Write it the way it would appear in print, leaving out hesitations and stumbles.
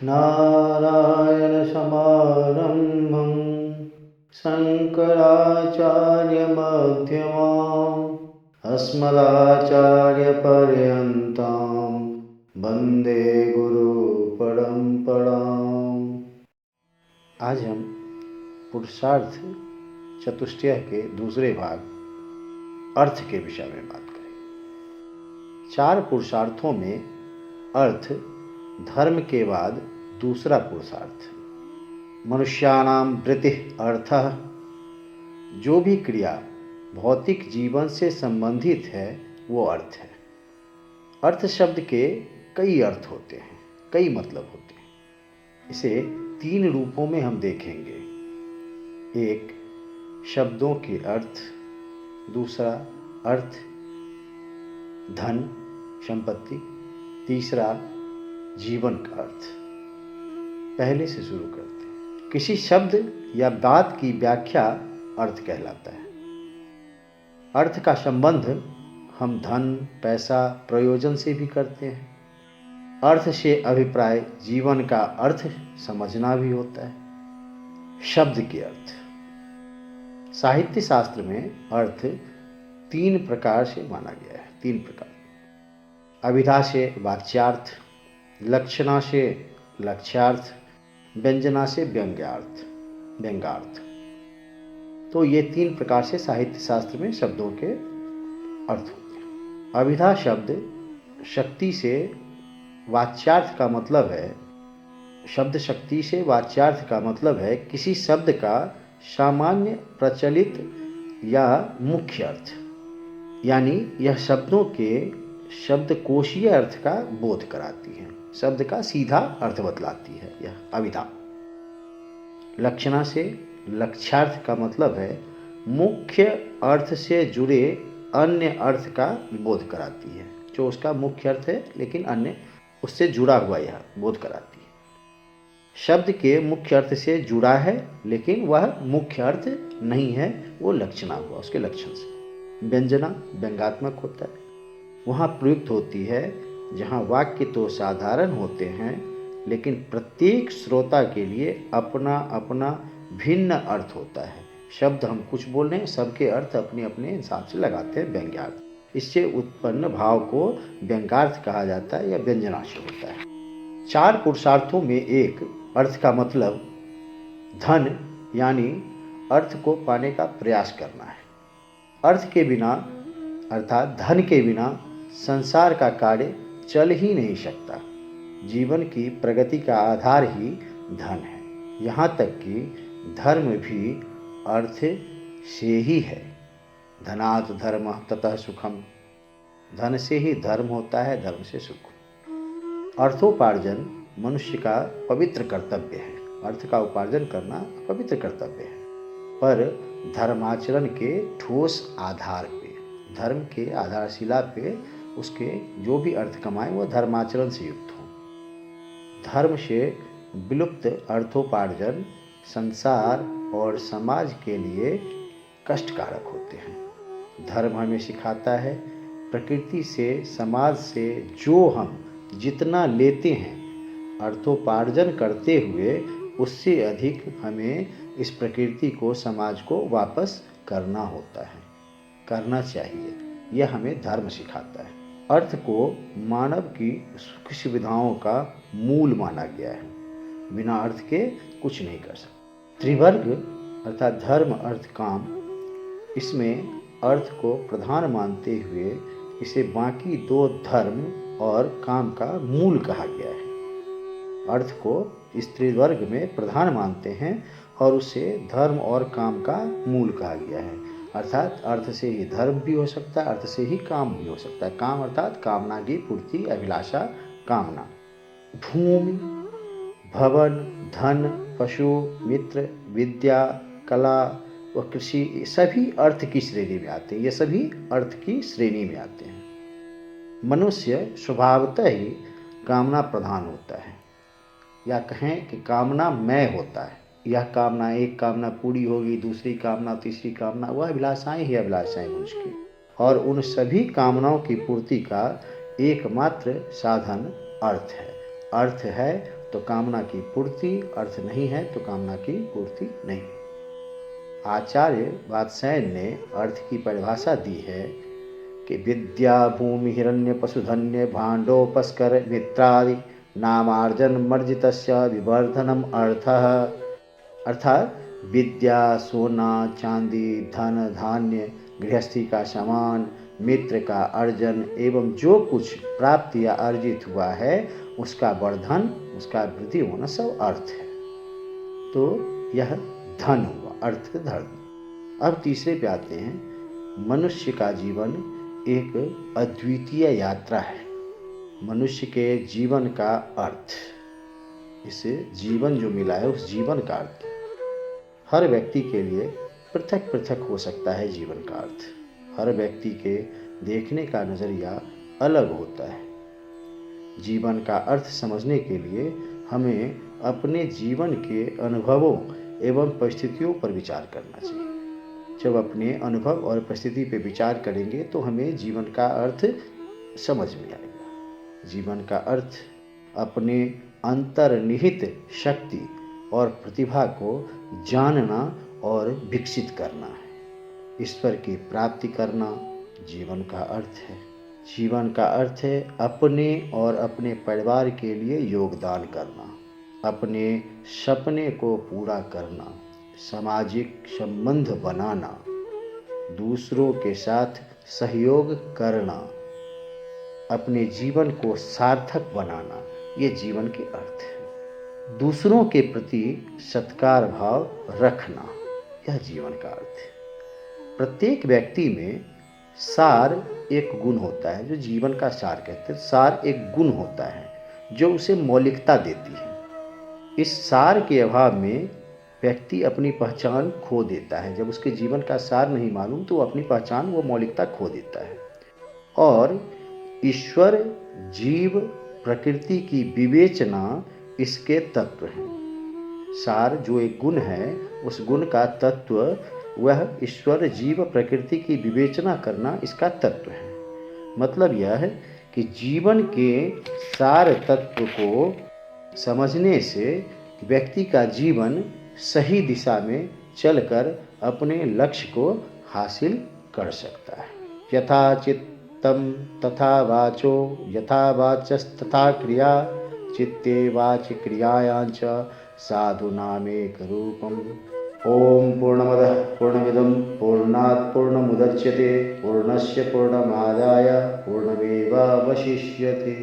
नारायणसमारम्भं शङ्कराचार्यमध्यमाम् अस्मदाचार्यपर्यन्तां वन्दे गुरुपरम्पराम्। आज हम पुरुषार्थ चतुष्टय के दूसरे भाग अर्थ के विषय में बात करेंगे। 4 पुरुषार्थों में अर्थ धर्म के बाद दूसरा पुरुषार्थ। मनुष्याणां वृत्तिः अर्थः। जो भी क्रिया भौतिक जीवन से संबंधित है वो अर्थ है। अर्थ शब्द के कई अर्थ होते हैं, कई मतलब होते हैं। इसे 3 रूपों में हम देखेंगे। एक, शब्दों के अर्थ। दूसरा, अर्थ धन संपत्ति। तीसरा, जीवन का अर्थ। पहले से शुरू करते हैं। किसी शब्द या बात की व्याख्या अर्थ कहलाता है। अर्थ का संबंध हम धन, पैसा, प्रयोजन से भी करते हैं। अर्थ से अभिप्राय जीवन का अर्थ समझना भी होता है। शब्द के अर्थ। साहित्य शास्त्र में अर्थ 3 प्रकार से माना गया है। 3 प्रकार। अभिधा से वाच्यार्थ, लक्षणा से लक्ष्यार्थ, व्यंजना से व्यंग्यार्थ। तो ये 3 प्रकार से साहित्य शास्त्र में शब्दों के अर्थ होते हैं। अभिधा शब्द शक्ति से वाच्यार्थ का मतलब है। शब्द शक्ति से वाच्यार्थ का मतलब है किसी शब्द का सामान्य प्रचलित या मुख्य अर्थ, यानी यह शब्दों के शब्दकोशीय अर्थ का बोध कराती है। शब्द का सीधा अर्थ बतलाती है यह अभिधा। लक्षणा से लक्ष्यार्थ का मतलब है मुख्य अर्थ से जुड़े अन्य अर्थ का बोध कराती है। जो उसका मुख्य अर्थ है लेकिन अन्य उससे जुड़ा हुआ यह बोध कराती है। शब्द के मुख्य अर्थ से जुड़ा है लेकिन वह मुख्य अर्थ नहीं है, वो लक्षणा हुआ उसके लक्षण से। व्यंजना व्यंग्यात्मक होता है। वहाँ प्रयुक्त होती है जहाँ वाक्य तो साधारण होते हैं लेकिन प्रत्येक श्रोता के लिए अपना अपना भिन्न अर्थ होता है। शब्द हम कुछ बोल रहे हैं, सबके अर्थ अपने अपने हिसाब से लगाते हैं। व्यंग्यार्थ। इससे उत्पन्न भाव को व्यंग्यार्थ कहा जाता है या व्यंजनाशय होता है। 4 पुरुषार्थों में एक अर्थ का मतलब धन, यानी अर्थ को पाने का प्रयास करना है। अर्थ के बिना अर्थात धन के बिना संसार का कार्य चल ही नहीं सकता। जीवन की प्रगति का आधार ही धन है। यहाँ तक कि धर्म भी अर्थ से ही है। धनात् धर्मः ततः सुखम। धन से ही धर्म होता है, धर्म से सुख। अर्थोपार्जन मनुष्य का पवित्र कर्तव्य है। अर्थ का उपार्जन करना पवित्र कर्तव्य है, पर धर्माचरण के ठोस आधार पे, धर्म के आधारशिला पे उसके जो भी अर्थ कमाए वो धर्माचरण से युक्त हो। धर्म से विलुप्त अर्थोपार्जन संसार और समाज के लिए कष्टकारक होते हैं। धर्म हमें सिखाता है प्रकृति से, समाज से जो हम जितना लेते हैं अर्थोपार्जन करते हुए, उससे अधिक हमें इस प्रकृति को, समाज को वापस करना होता है, करना चाहिए। यह हमें धर्म सिखाता है। अर्थ को मानव की सुख सुविधाओं का मूल माना गया है। बिना अर्थ के कुछ नहीं कर सकते। त्रिवर्ग अर्थात धर्म, अर्थ, काम, इसमें अर्थ को प्रधान मानते हुए इसे बाकी 2 धर्म और काम का मूल कहा गया है। अर्थ को इस त्रिवर्ग में प्रधान मानते हैं और उसे धर्म और काम का मूल कहा गया है। अर्थात अर्थ से ही धर्म भी हो सकता है, अर्थ से ही काम भी हो सकता है। काम अर्थात कामना की पूर्ति, अभिलाषा, कामना। भूमि, भवन, धन, पशु, मित्र, विद्या, कला व कृषि, सभी अर्थ की श्रेणी में आते हैं। ये सभी अर्थ की श्रेणी में आते हैं। मनुष्य स्वभावतः ही कामना प्रधान होता है, या कहें कि कामनामय होता है। यह कामना, एक कामना पूरी होगी, दूसरी कामना, तीसरी कामना, वह अभिलाषाएं ही अभिलाषाएं मनुष्य की। और उन सभी कामनाओं की पूर्ति का एकमात्र साधन अर्थ है। अर्थ है तो कामना की पूर्ति, अर्थ नहीं है तो कामना की पूर्ति नहीं। आचार्य वात्स्यायन ने अर्थ की परिभाषा दी है कि विद्या भूमि हिरण्य पशुधन्य भाण्डोपस्कर मित्रादि नामार्जन मर्जितस्य विवर्धनम अर्थः। अर्थात विद्या, सोना, चांदी, धन, धान्य, गृहस्थी का सामान, मित्र का अर्जन एवं जो कुछ प्राप्त या अर्जित हुआ है उसका वर्धन, उसका वृद्धि होना सब अर्थ है। तो यह धन हुआ, अर्थ धर्म। अब तीसरे पे आते हैं। मनुष्य का जीवन एक अद्वितीय यात्रा है। मनुष्य के जीवन का अर्थ, इसे जीवन जो मिला है उस जीवन का अर्थ हर व्यक्ति के लिए पृथक पृथक हो सकता है। जीवन का अर्थ हर व्यक्ति के देखने का नज़रिया अलग होता है। जीवन का अर्थ समझने के लिए हमें अपने जीवन के अनुभवों एवं परिस्थितियों पर विचार करना चाहिए। जब अपने अनुभव और परिस्थिति पर विचार करेंगे तो हमें जीवन का अर्थ समझ में आएगा। जीवन का अर्थ अपने अंतर्निहित शक्ति और प्रतिभा को जानना और विकसित करना है। ईश्वर की प्राप्ति करना जीवन का अर्थ है। जीवन का अर्थ है अपने और अपने परिवार के लिए योगदान करना, अपने सपने को पूरा करना, सामाजिक संबंध बनाना, दूसरों के साथ सहयोग करना, अपने जीवन को सार्थक बनाना, ये जीवन के अर्थ है। दूसरों के प्रति सत्कार भाव रखना, यह जीवन का अर्थ है। प्रत्येक व्यक्ति में सार एक गुण होता है, जो जीवन का सार कहते हैं। सार एक गुण होता है जो उसे मौलिकता देती है। इस सार के अभाव में व्यक्ति अपनी पहचान खो देता है। जब उसके जीवन का सार नहीं मालूम तो वो अपनी पहचान, वो मौलिकता खो देता है। और ईश्वर, जीव, प्रकृति की विवेचना इसके तत्व हैं। सार जो एक गुण है, उस गुण का तत्व वह ईश्वर, जीव, प्रकृति की विवेचना करना इसका तत्व है। मतलब यह है कि जीवन के सार तत्व को समझने से व्यक्ति का जीवन सही दिशा में चलकर अपने लक्ष्य को हासिल कर सकता है। यथा चित्तम तथा वाचो, यथा वाचस्तथा क्रिया, चित्ते वाच क्रियायां च साधुनामेक रूपम। ओम पूर्णमदः पूर्णमिदं पूर्णात् पूर्णमुदच्यते पूर्णस्य पूर्णमादाय पूर्णमेवावशिष्यते।